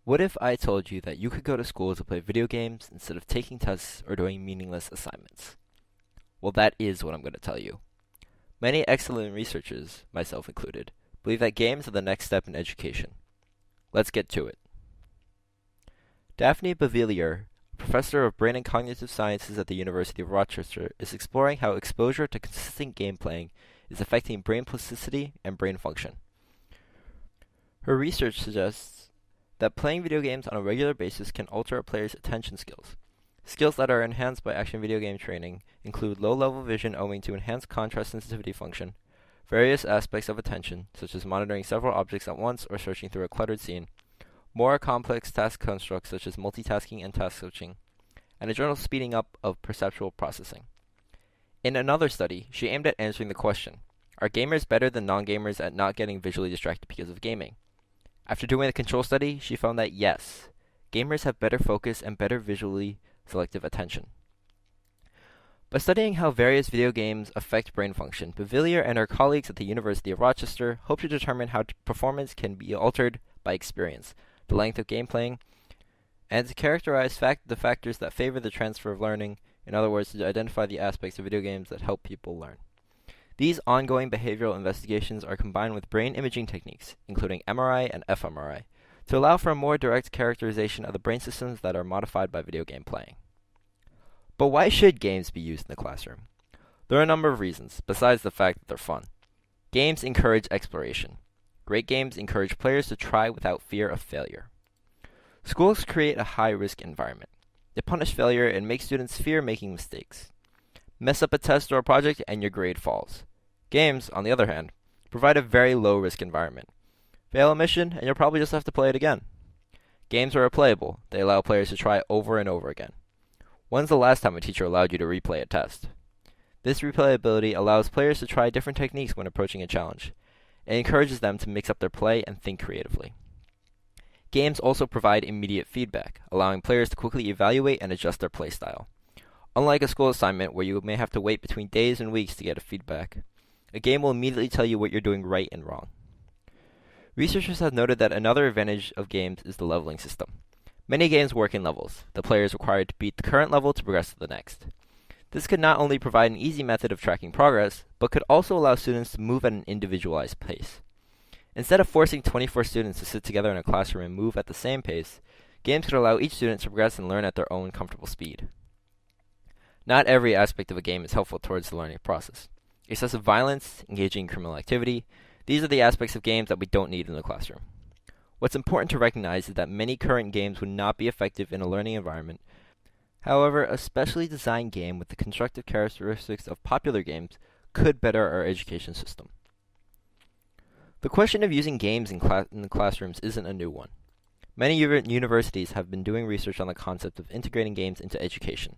What if I told you that you could go to school to play video games instead of taking tests or doing meaningless assignments? Well, that is what I'm going to tell you. Many excellent researchers, myself included, believe that games are the next step in education. Let's get to it. Daphne Bavillier, professor of brain and cognitive sciences at the University of Rochester, is exploring how exposure to consistent game playing is affecting brain plasticity and brain function. Her research suggests that playing video games on a regular basis can alter a player's attention skills. Skills that are enhanced by action video game training include low-level vision owing to enhanced contrast sensitivity function, various aspects of attention, such as monitoring several objects at once or searching through a cluttered scene, more complex task constructs such as multitasking and task switching, and a general speeding up of perceptual processing. In another study, she aimed at answering the question, are gamers better than non-gamers at not getting visually distracted because of gaming? After doing the control study, she found that yes, gamers have better focus and better visually selective attention. By studying how various video games affect brain function, Bavillier and her colleagues at the University of Rochester hope to determine how performance can be altered by experience, the length of game playing, and to characterize the factors that favor the transfer of learning, in other words, to identify the aspects of video games that help people learn. These ongoing behavioral investigations are combined with brain imaging techniques, including MRI and fMRI, to allow for a more direct characterization of the brain systems that are modified by video game playing. But why should games be used in the classroom? There are a number of reasons, besides the fact that they're fun. Games encourage exploration. Great games encourage players to try without fear of failure. Schools create a high-risk environment. They punish failure and make students fear making mistakes. Mess up a test or a project and your grade falls. Games, on the other hand, provide a very low-risk environment. Fail a mission and you'll probably just have to play it again. Games are replayable. They allow players to try over and over again. When's the last time a teacher allowed you to replay a test? This replayability allows players to try different techniques when approaching a challenge. It encourages them to mix up their play and think creatively. Games also provide immediate feedback, allowing players to quickly evaluate and adjust their play style. Unlike a school assignment where you may have to wait between days and weeks to get a feedback, a game will immediately tell you what you're doing right and wrong. Researchers have noted that another advantage of games is the leveling system. Many games work in levels. The player is required to beat the current level to progress to the next. This could not only provide an easy method of tracking progress, but could also allow students to move at an individualized pace. Instead of forcing 24 students to sit together in a classroom and move at the same pace, games could allow each student to progress and learn at their own comfortable speed. Not every aspect of a game is helpful towards the learning process. Excessive violence, engaging in criminal activity, these are the aspects of games that we don't need in the classroom. What's important to recognize is that many current games would not be effective in a learning environment. However, a specially designed game with the constructive characteristics of popular games could better our education system. The question of using games in the classrooms isn't a new one. Many universities have been doing research on the concept of integrating games into education.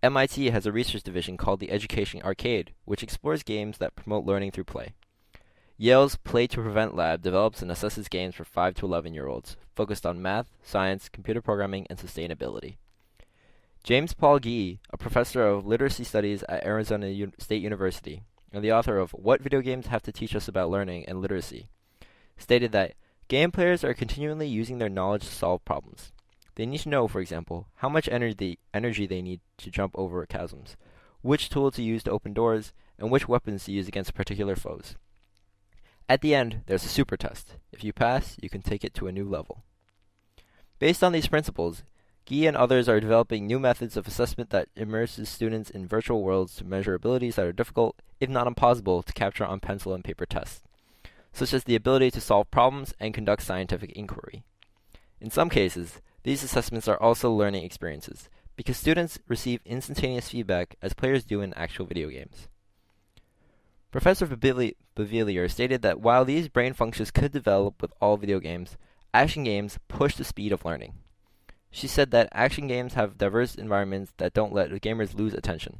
MIT has a research division called the Education Arcade, which explores games that promote learning through play. Yale's Play to Prevent Lab develops and assesses games for 5 to 11-year-olds, focused on math, science, computer programming, and sustainability. James Paul Gee, a professor of literacy studies at Arizona State University, and the author of What Video Games Have to Teach Us About Learning and Literacy, stated that game players are continually using their knowledge to solve problems. They need to know, for example, how much energy they need to jump over chasms, which tool to use to open doors, and which weapons to use against particular foes. At the end, there's a super test. If you pass, you can take it to a new level. Based on these principles, Gee and others are developing new methods of assessment that immerses students in virtual worlds to measure abilities that are difficult, if not impossible, to capture on pencil and paper tests, such as the ability to solve problems and conduct scientific inquiry. In some cases, these assessments are also learning experiences, because students receive instantaneous feedback as players do in actual video games. Professor Bavillier stated that while these brain functions could develop with all video games, action games push the speed of learning. She said that action games have diverse environments that don't let gamers lose attention.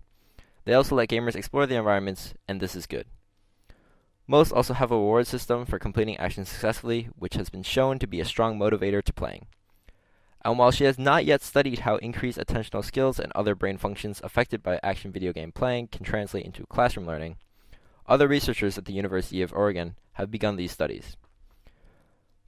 They also let gamers explore the environments, and this is good. Most also have a reward system for completing actions successfully, which has been shown to be a strong motivator to playing. And while she has not yet studied how increased attentional skills and other brain functions affected by action video game playing can translate into classroom learning, other researchers at the University of Oregon have begun these studies.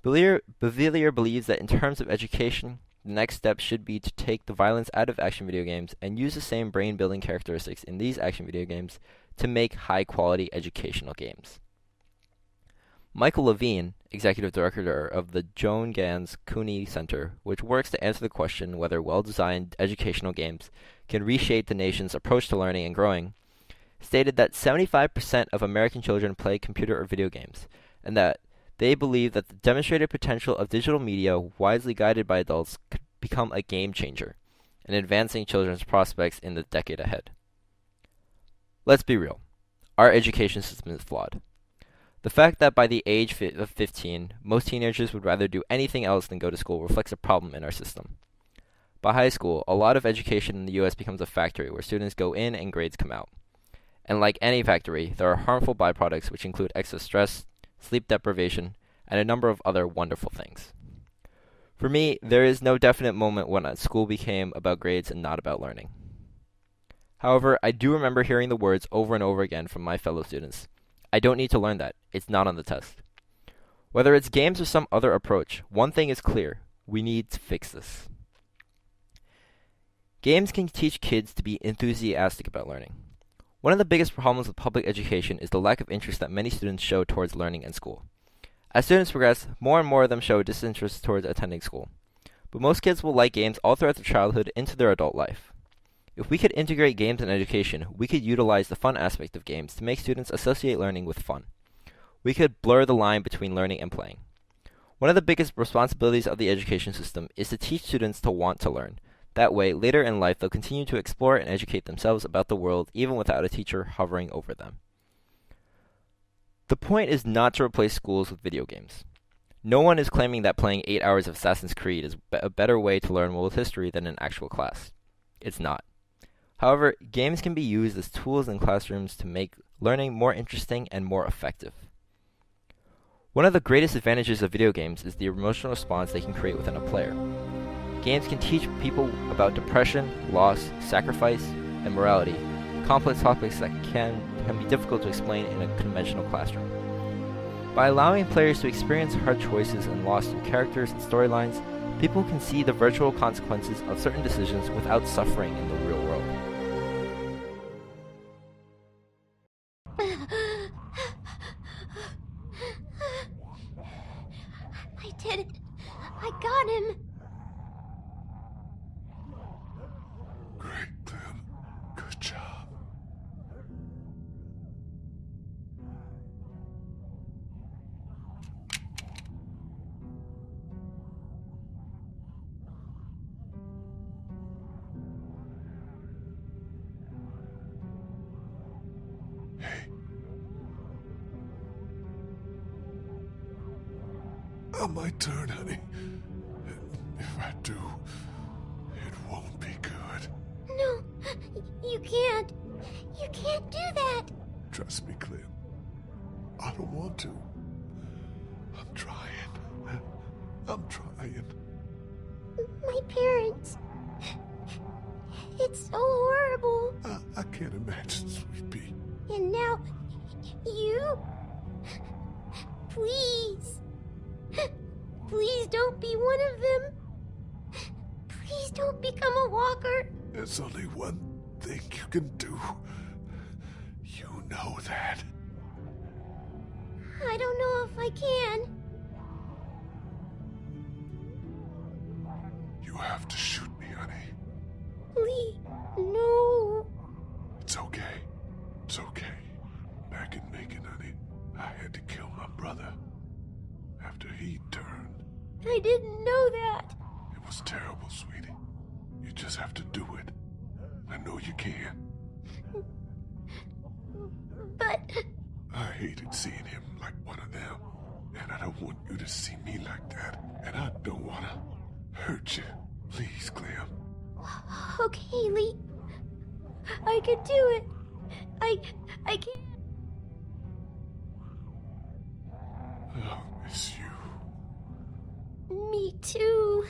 Bevelier believes that in terms of education, the next step should be to take the violence out of action video games and use the same brain-building characteristics in these action video games to make high-quality educational games. Michael Levine, executive director of the Joan Gans Cooney Center, which works to answer the question whether well-designed educational games can reshape the nation's approach to learning and growing, stated that 75% of American children play computer or video games, and that they believe that the demonstrated potential of digital media, wisely guided by adults, could become a game changer in advancing children's prospects in the decade ahead. Let's be real. Our education system is flawed. The fact that by the age of 15, most teenagers would rather do anything else than go to school reflects a problem in our system. By high school, a lot of education in the U.S. becomes a factory where students go in and grades come out. And like any factory, there are harmful byproducts which include excess stress, sleep deprivation, and a number of other wonderful things. For me, there is no definite moment when school became about grades and not about learning. However, I do remember hearing the words over and over again from my fellow students. I don't need to learn that. It's not on the test. Whether it's games or some other approach, one thing is clear. We need to fix this. Games can teach kids to be enthusiastic about learning. One of the biggest problems with public education is the lack of interest that many students show towards learning and school. As students progress, more and more of them show disinterest towards attending school. But most kids will like games all throughout their childhood into their adult life. If we could integrate games in education, we could utilize the fun aspect of games to make students associate learning with fun. We could blur the line between learning and playing. One of the biggest responsibilities of the education system is to teach students to want to learn. That way, later in life, they'll continue to explore and educate themselves about the world even without a teacher hovering over them. The point is not to replace schools with video games. No one is claiming that playing 8 hours of Assassin's Creed is a better way to learn world history than an actual class. It's not. However, games can be used as tools in classrooms to make learning more interesting and more effective. One of the greatest advantages of video games is the emotional response they can create within a player. Games can teach people about depression, loss, sacrifice, and morality, complex topics that can be difficult to explain in a conventional classroom. By allowing players to experience hard choices and loss through characters and storylines, people can see the virtual consequences of certain decisions without suffering in the real world. I did it. I got him. Great, Clem. Good job. Hey. My turn, honey. If I do, it won't be good. No, you can't. You can't do that. Trust me, Clem. I don't want to. I'm trying. I'm trying. My parents. It's so horrible. I can't imagine, Sweet Pea. And now, you? Please. Please don't be one of them. Please don't become a walker. There's only one thing you can do. You know that. I don't know if I can. You have to shoot me, honey. Lee, no. It's okay. It's okay. Back in Macon, honey, I had to kill my brother. After he turned. I didn't know that. It was terrible, sweetie. You just have to do it. I know you can. But... I hated seeing him like one of them. And I don't want you to see me like that. And I don't want to hurt you. Please, Clem. Okay, Lee. I can do it. I can. I'll miss you. Me too.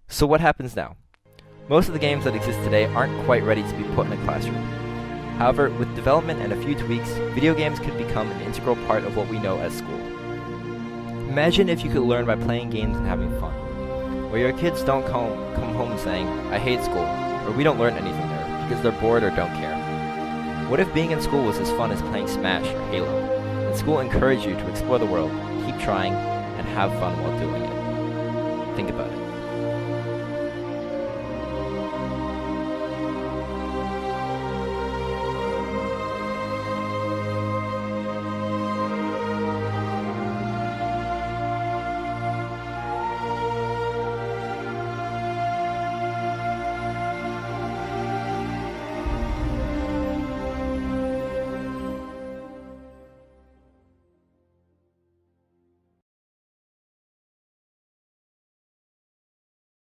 So what happens now? Most of the games that exist today aren't quite ready to be put in a classroom. However, with development and a few tweaks, video games could become an integral part of what we know as school. Imagine if you could learn by playing games and having fun, where your kids don't come home saying, "I hate school," or "We don't learn anything there," because they're bored or don't care. What if being in school was as fun as playing Smash or Halo, and school encouraged you to explore the world, keep trying, and have fun while doing it? Think about it.